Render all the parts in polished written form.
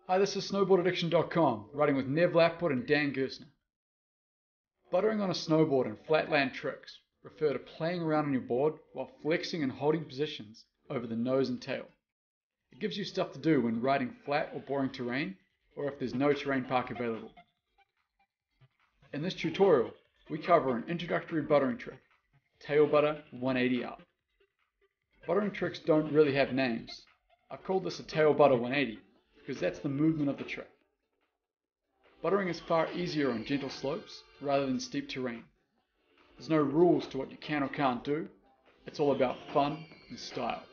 Hi, this is snowboardaddiction.com, writing with Nev Lapwood and Dan Gersner. Buttering on a snowboard and flatland tricks refer to playing around on your board while flexing and holding positions over the nose and tail. It gives you stuff to do when riding flat or boring terrain, or if there's no terrain park available. In this tutorial, we cover an introductory buttering trick, tail butter 180 up. Buttering tricks don't really have names. I've called this a tail butter 180 because that's the movement of the trick. Buttering is far easier on gentle slopes rather than steep terrain. There's no rules to what you can or can't do. It's all about fun and style.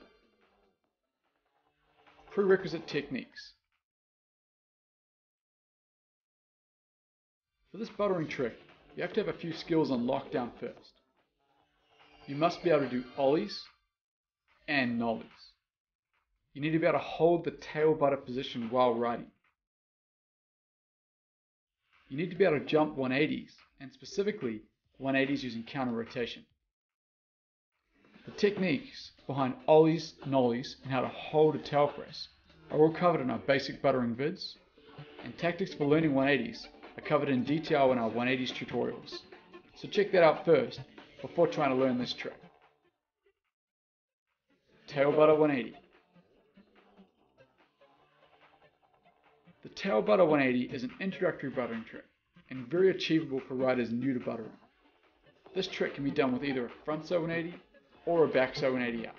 Prerequisite techniques. For this buttering trick, you have to have a few skills on lockdown first. You must be able to do ollies and nollies. You need to be able to hold the tail butter position while riding. You need to be able to jump 180s, and specifically 180s using counter rotation. The techniques behind ollies, nollies, and how to hold a tail press are all covered in our basic buttering vids, and tactics for learning 180s are covered in detail in our 180s tutorials. So check that out first before trying to learn this trick. Tail butter 180. The tail butter 180 is an introductory buttering trick and very achievable for riders new to buttering. This trick can be done with either a front side 180 or a back side 180 up.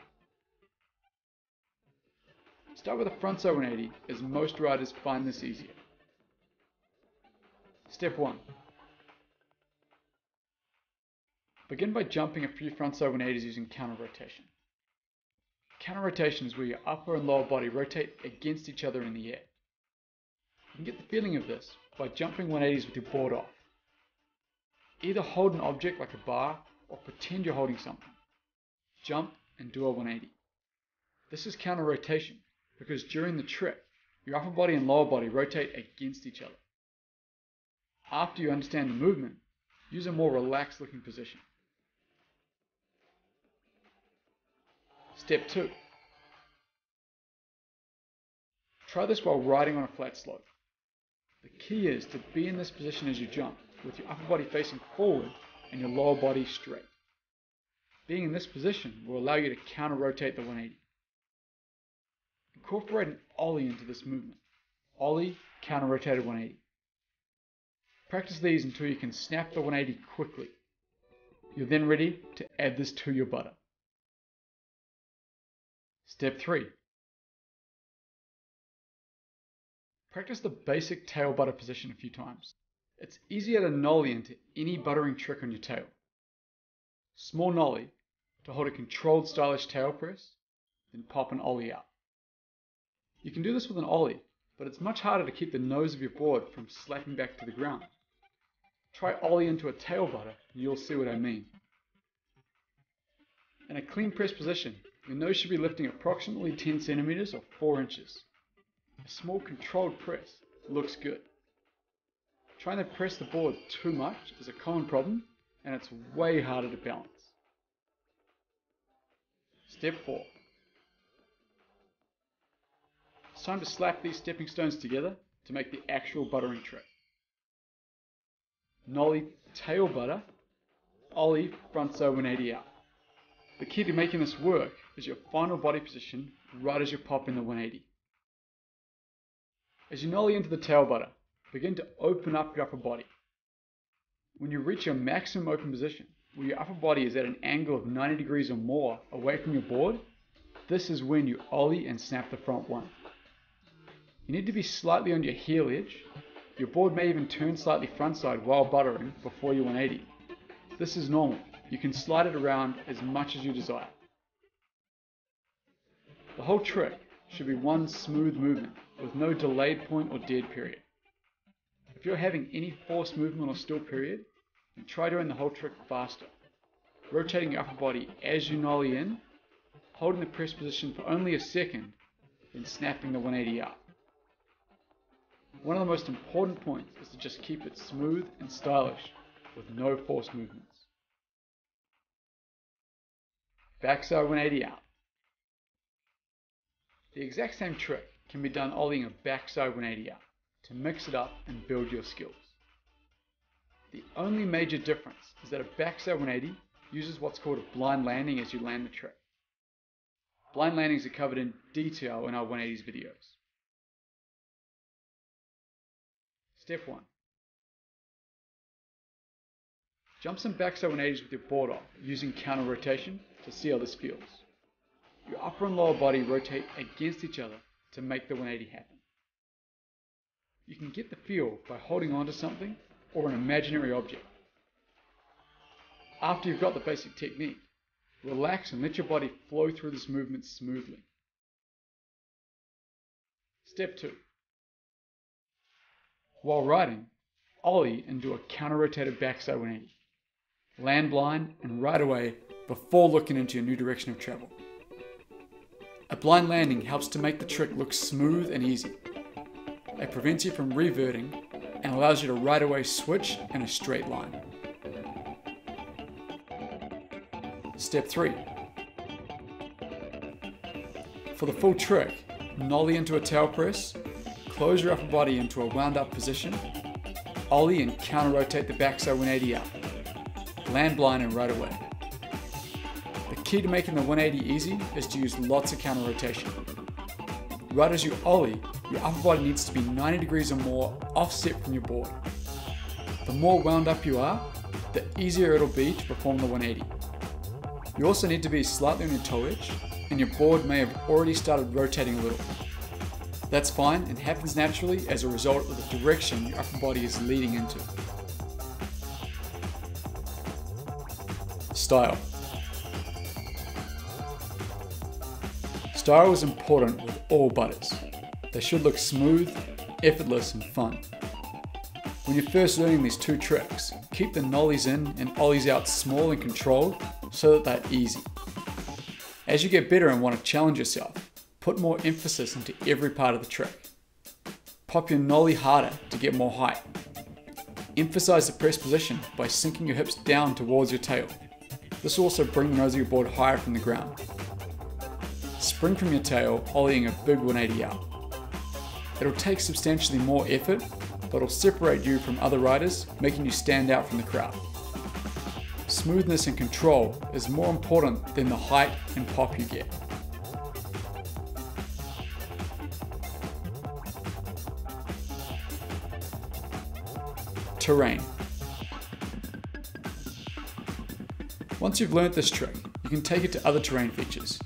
Start with a front side 180 as most riders find this easier. Step 1. Begin by jumping a few front side 180s using counter rotation. Counter rotation is where your upper and lower body rotate against each other in the air. You can get the feeling of this by jumping 180s with your board off. Either hold an object like a bar or pretend you're holding something. Jump and do a 180. This is counter rotation because during the trick, your upper body and lower body rotate against each other. After you understand the movement, use a more relaxed looking position. Step 2. Try this while riding on a flat slope. The key is to be in this position as you jump, with your upper body facing forward and your lower body straight. Being in this position will allow you to counter rotate the 180. Incorporate an ollie into this movement. Ollie, counter rotated 180. Practice these until you can snap the 180 quickly. You're then ready to add this to your butter. Step 3. Practice the basic tail butter position a few times. It's easier to nollie into any buttering trick on your tail. Small nollie to hold a controlled stylish tail press, then pop an ollie out. You can do this with an ollie, but it's much harder to keep the nose of your board from slapping back to the ground. Try ollie into a tail butter and you'll see what I mean. In a clean press position, your nose should be lifting approximately 10 centimeters or 4 inches. A small controlled press looks good. Trying to press the board too much is a common problem and it's way harder to balance. Step 4. It's time to slap these stepping stones together to make the actual buttering trick. Nollie tail butter, ollie front side 180 out. The key to making this work is your final body position right as you pop in the 180. As you nollie into the tail butter, begin to open up your upper body. When you reach your maximum open position, where your upper body is at an angle of 90 degrees or more away from your board, this is when you ollie and snap the front one. You need to be slightly on your heel edge. Your board may even turn slightly front side while buttering before your 180. This is normal. You can slide it around as much as you desire. The whole trick should be one smooth movement with no delayed point or dead period. If you're having any forced movement or still period, then try doing the whole trick faster. Rotating your upper body as you nollie in, holding the press position for only a second, then snapping the 180 out. One of the most important points is to just keep it smooth and stylish with no forced movements. Backside 180 out. The exact same trick can be done ollieing a backside 180 out to mix it up and build your skills. The only major difference is that a backside 180 uses what's called a blind landing as you land the trick. Blind landings are covered in detail in our 180s videos. Step 1. Jump some backside 180s with your board off using counter rotation to see how this feels. Your upper and lower body rotate against each other to make the 180 happen. You can get the feel by holding onto something or an imaginary object. After you've got the basic technique, relax and let your body flow through this movement smoothly. Step 2. While riding, ollie and do a counter-rotated backside 180. Land blind and ride away before looking into your new direction of travel. A blind landing helps to make the trick look smooth and easy. It prevents you from reverting and allows you to right away switch in a straight line. Step 3. For the full trick, nollie into a tail press, close your upper body into a wound up position, ollie and counter rotate the backside 180 out, land blind and right away. The key to making the 180 easy is to use lots of counter rotation. Right as you ollie, your upper body needs to be 90 degrees or more offset from your board. The more wound up you are, the easier it'll be to perform the 180. You also need to be slightly on your toe edge, and your board may have already started rotating a little. That's fine and happens naturally as a result of the direction your upper body is leading into. Style. Style is important with all butters. They should look smooth, effortless and fun. When you're first learning these two tricks, keep the nollies in and ollies out small and controlled so that they're easy. As you get better and want to challenge yourself, put more emphasis into every part of the trick. Pop your nollie harder to get more height. Emphasize the press position by sinking your hips down towards your tail. This will also bring the nose of your board higher from the ground. Spring from your tail, ollieing a big 180 out. It'll take substantially more effort, but it'll separate you from other riders, making you stand out from the crowd. Smoothness and control is more important than the height and pop you get. Terrain. Once you've learnt this trick, you can take it to other terrain features.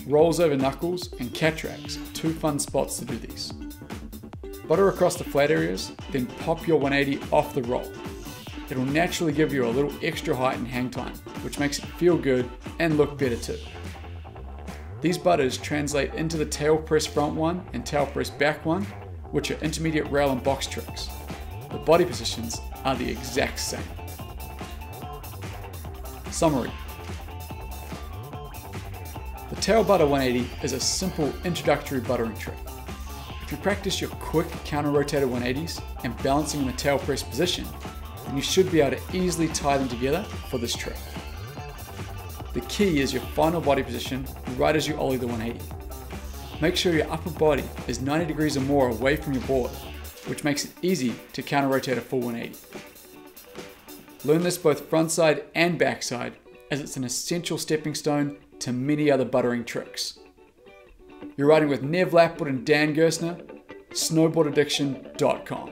Rolls over knuckles and cat tracks are two fun spots to do these. Butter across the flat areas, then pop your 180 off the roll. It'll naturally give you a little extra height and hang time, which makes it feel good and look better too. These butters translate into the tail press front one and tail press back one, which are intermediate rail and box tricks. The body positions are the exact same. Summary. The tail butter 180 is a simple introductory buttering trick. If you practice your quick counter-rotated 180s and balancing in the tail press position, then you should be able to easily tie them together for this trick. The key is your final body position right as you ollie the 180. Make sure your upper body is 90 degrees or more away from your board, which makes it easy to counter-rotate a full 180. Learn this both frontside and backside, as it's an essential stepping stone to many other buttering tricks. You're riding with Nev Lapwood and Dan Gerstner, snowboardaddiction.com.